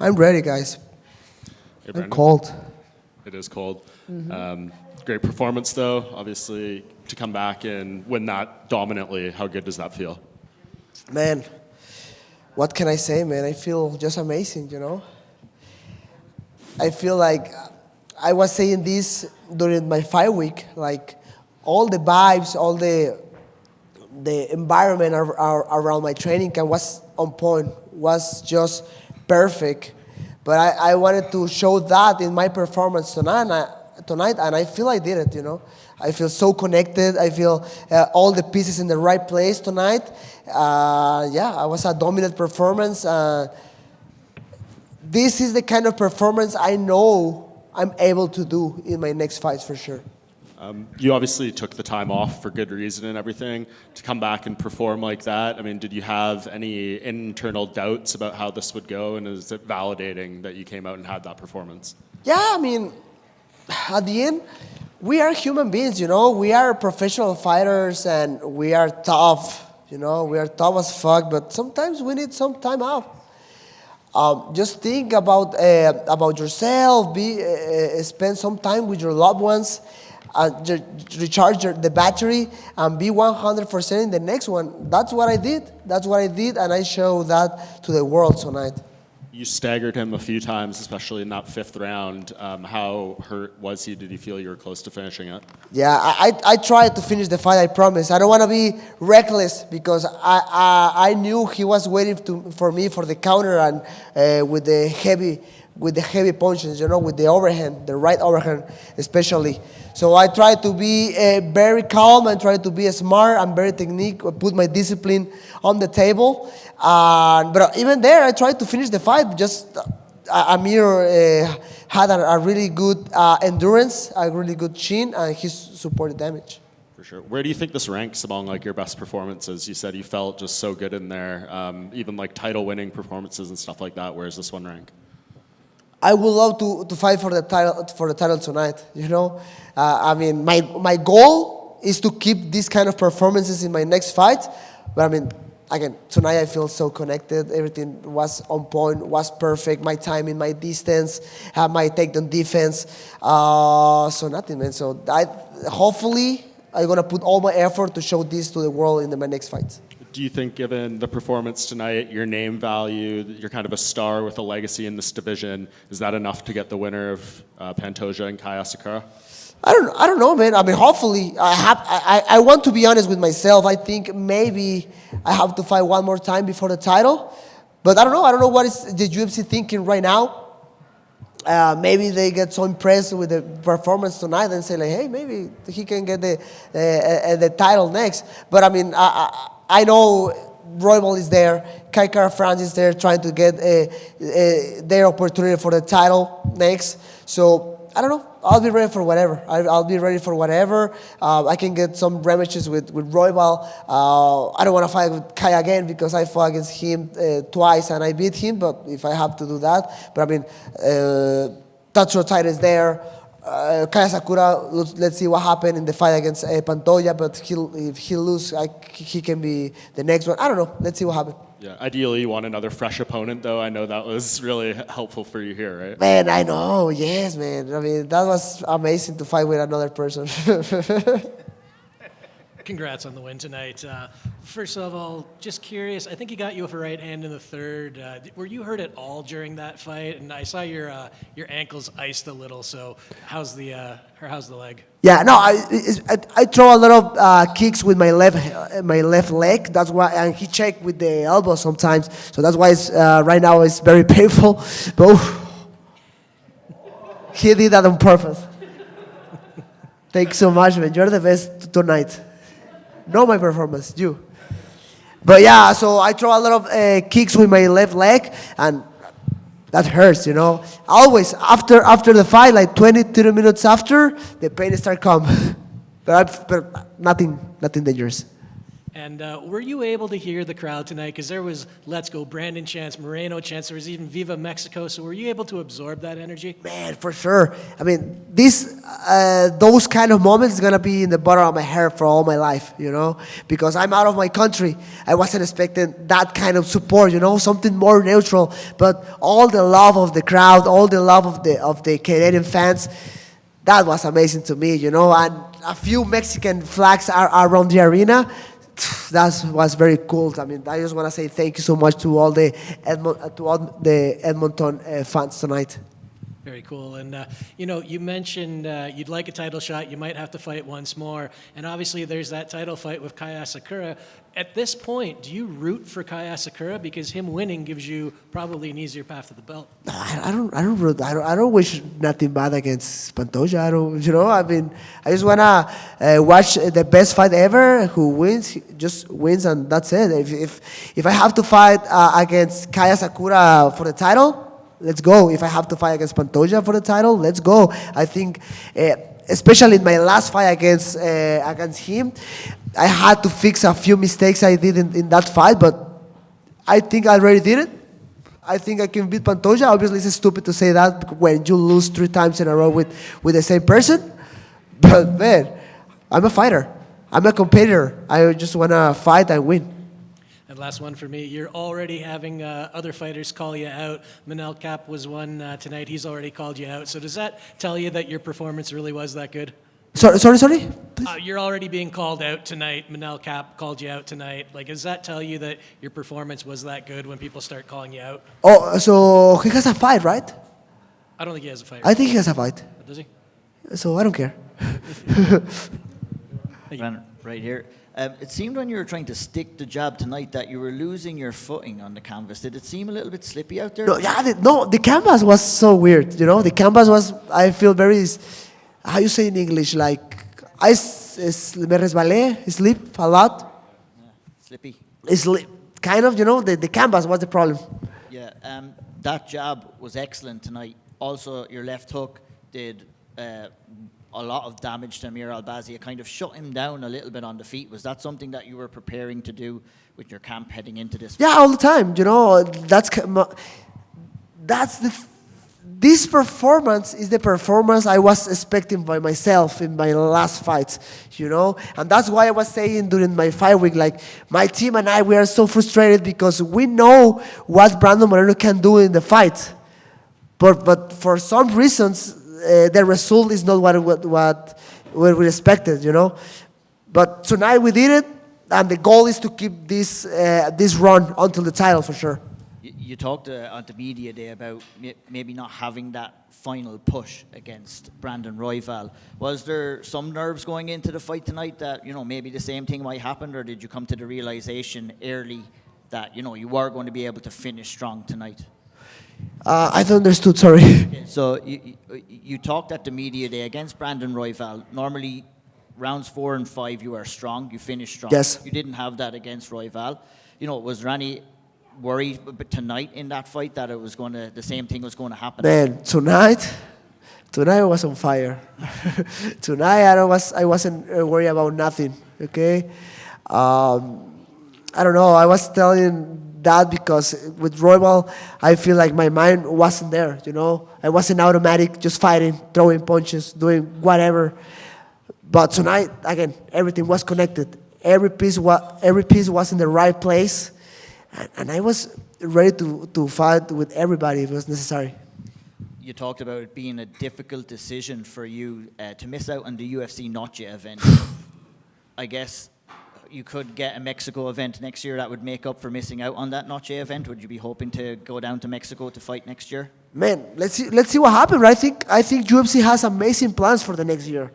I'm ready, guys. Hey, I'm cold. It is cold. Great performance, though. Obviously, to come back and win that dominantly, how good does that feel? Man, what can I say, man? I feel just amazing, I feel like I was saying this during my fight week, like all the vibes, all the environment around my training camp was on point, was just perfect. But I wanted to show that in my performance tonight, and I feel I did it. I feel so connected. I feel all the pieces in the right place tonight. I was a dominant performance. This is the kind of performance I know I'm able to do in my next fights for sure. You obviously took the time off for good reason and everything. To come back and perform like that, I mean, did you have any internal doubts about how this would go? And is it validating that you came out and had that performance? Yeah, I mean, at the end, we are human beings, We are professional fighters and we are tough, We are tough as fuck, but sometimes we need some time out. Just think about yourself. Spend some time with your loved ones. Recharge the battery and be 100% in the next one. That's what I did. And I showed that to the world tonight. You staggered him a few times, especially in that fifth round. How hurt was he? Did he feel you were close to finishing it? Yeah, I tried to finish the fight, I promise. I don't want to be reckless because I knew he was waiting for me for the counter and with the heavy punches, with the overhand, the right overhand especially. So I tried to be very calm and try to be smart and very technique, put my discipline on the table. But even there, I tried to finish the fight. Just Amir had a really good endurance, a really good chin, and he supported damage. For sure. Where do you think this ranks among your best performances? You said you felt just so good in there, even title-winning performances and stuff like that. Where does this one rank? I would love to fight for the title tonight. I mean, my goal is to keep these kind of performances in my next fight. But I mean, again, tonight I feel so connected. Everything was on point, was perfect. My timing, my distance, my takedown defense. So nothing, man. So hopefully I'm gonna put all my effort to show this to the world in my next fight. Do you think, given the performance tonight, your name value, you're kind of a star with a legacy in this division, is that enough to get the winner of Pantoja and Kai Asakura? I don't know, man. I mean, hopefully, I want to be honest with myself. I think maybe I have to fight one more time before the title, but I don't know. I don't know what is the UFC thinking right now. Maybe they get so impressed with the performance tonight and say hey, maybe he can get the title next. But I mean, I know Roybal is there, Kai Kara-France is there trying to get their opportunity for the title next. So I don't know. I'll be ready for whatever. I'll be ready for whatever. I can get some rematches with Roybal. I don't want to fight with Kai again because I fought against him twice and I beat him. But if I have to do that, but I mean, Tatsuro Taira is there. Kai Asakura, let's see what happened in the fight against Pantoja. But if he loses, he can be the next one. I don't know. Let's see what happens. Yeah, ideally you want another fresh opponent, though. I know that was really helpful for you here, right? Man, I know. Yes, man. I mean, that was amazing to fight with another person. Congrats on the win tonight. First of all, just curious, I think he got you with a right hand in the third. Were you hurt at all during that fight? And I saw your ankles iced a little, so how's the leg? Yeah, no, I throw a lot of kicks with my left leg. That's why, and he checked with the elbow sometimes. So that's why it's, right now it's very painful. But he did that on purpose. Thanks so much, man. You're the best tonight. Know my performance, you. But yeah, so I throw a lot of kicks with my left leg, and that hurts, Always after the fight, 20, 30 minutes after, the pain starts coming. But nothing dangerous. And were you able to hear the crowd tonight? Because there was Let's Go Brandon chants, Moreno chants, there was even Viva Mexico. So were you able to absorb that energy? Man, for sure. I mean, those kind of moments is gonna be in the bottom of my hair for all my life, because I'm out of my country. I wasn't expecting that kind of support, something more neutral. But all the love of the crowd, all the love of the Canadian fans, that was amazing to me, And a few Mexican flags are around the arena. That was very cool. I mean, I just want to say thank you so much to all the Edmonton fans tonight. Very cool. And, you mentioned you'd like a title shot. You might have to fight once more. And obviously there's that title fight with Kai Asakura. At this point, do you root for Kai Asakura? Because him winning gives you probably an easier path to the belt. No, I don't root. I don't wish nothing bad against Pantoja. I mean, I just want to watch the best fight ever. Who wins, just wins, and that's it. If I have to fight against Kai Asakura for the title, let's go. If I have to fight against Pantoja for the title, let's go. I think, especially in my last fight against him, I had to fix a few mistakes I did in that fight, but I think I already did it. I think I can beat Pantoja. Obviously, it's stupid to say that when you lose 3 times in a row with the same person. But, man, I'm a fighter. I'm a competitor. I just want to fight and win. And last one for me, you're already having other fighters call you out. Manel Cap was one tonight. He's already called you out. So does that tell you that your performance really was that good? Sorry? You're already being called out tonight. Manel Cap called you out tonight. Does that tell you that your performance was that good when people start calling you out? Oh, so he has a fight, right? I don't think he has a fight. I think he has a fight. Does he? So I don't care. Right here. It seemed when you were trying to stick the jab tonight that you were losing your footing on the canvas. Did it seem a little bit slippy out there? The canvas was so weird. The canvas was, I feel very, how you say in English, like, me resbalé, slip a lot. Yeah, slippy. Kind of, the canvas was the problem. Yeah, that jab was excellent tonight. Also, your left hook did a lot of damage to Amir Albazi. It kind of shut him down a little bit on the feet. Was that something that you were preparing to do with your camp heading into this fight? Yeah, all the time. This performance is the performance I was expecting by myself in my last fights, And that's why I was saying during my fight week, like, my team and I, we are so frustrated because we know what Brandon Moreno can do in the fight. But for some reasons, the result is not what we expected, But tonight we did it, and the goal is to keep this run until the title for sure. You talked on the media day about maybe not having that final push against Brandon Royval. Was there some nerves going into the fight tonight that, maybe the same thing might happen, or did you come to the realization early that, you were going to be able to finish strong tonight? I don't understood, sorry. So you talked at the media day against Brandon Royval. Normally, rounds 4 and 5, you are strong, you finish strong. Yes. You didn't have that against Royval. Was there any worry tonight in that fight that the same thing was going to happen? Man, tonight I was on fire. Tonight I wasn't worried about nothing. Okay, I don't know. I was telling that because with Royval, I feel like my mind wasn't there. I wasn't automatic, just fighting, throwing punches, doing whatever. But tonight, again, everything was connected. Every piece was in the right place. And I was ready to fight with everybody if it was necessary. You talked about it being a difficult decision for you to miss out on the UFC Noche event. I guess you could get a Mexico event next year that would make up for missing out on that Noche event. Would you be hoping to go down to Mexico to fight next year? Man, let's see what happens. I think UFC has amazing plans for the next year.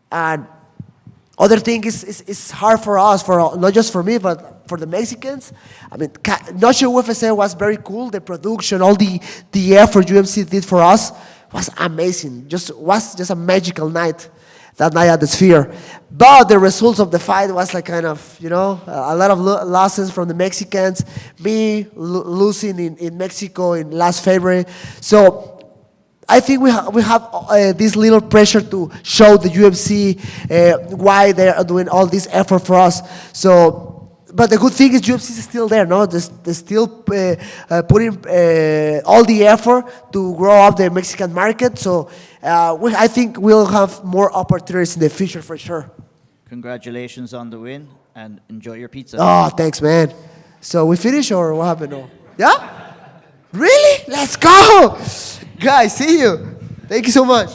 And other thing is hard for us, not just for me, but for the Mexicans. I mean, Noche UFC was very cool. The production, all the effort UFC did for us was amazing. Was just a magical night, that night at the Sphere. But the results of the fight was like kind of, a lot of losses from the Mexicans. Me losing in Mexico in last February. So I think we have this little pressure to show the UFC why they are doing all this effort for us. So, but the good thing is UFC is still there, no? They're still putting all the effort to grow up the Mexican market. So, I think we'll have more opportunities in the future for sure. Congratulations on the win, and enjoy your pizza. Oh, thanks, man. So we finish or what happened? No? Yeah? Really? Let's go! Guys, see you. Thank you so much.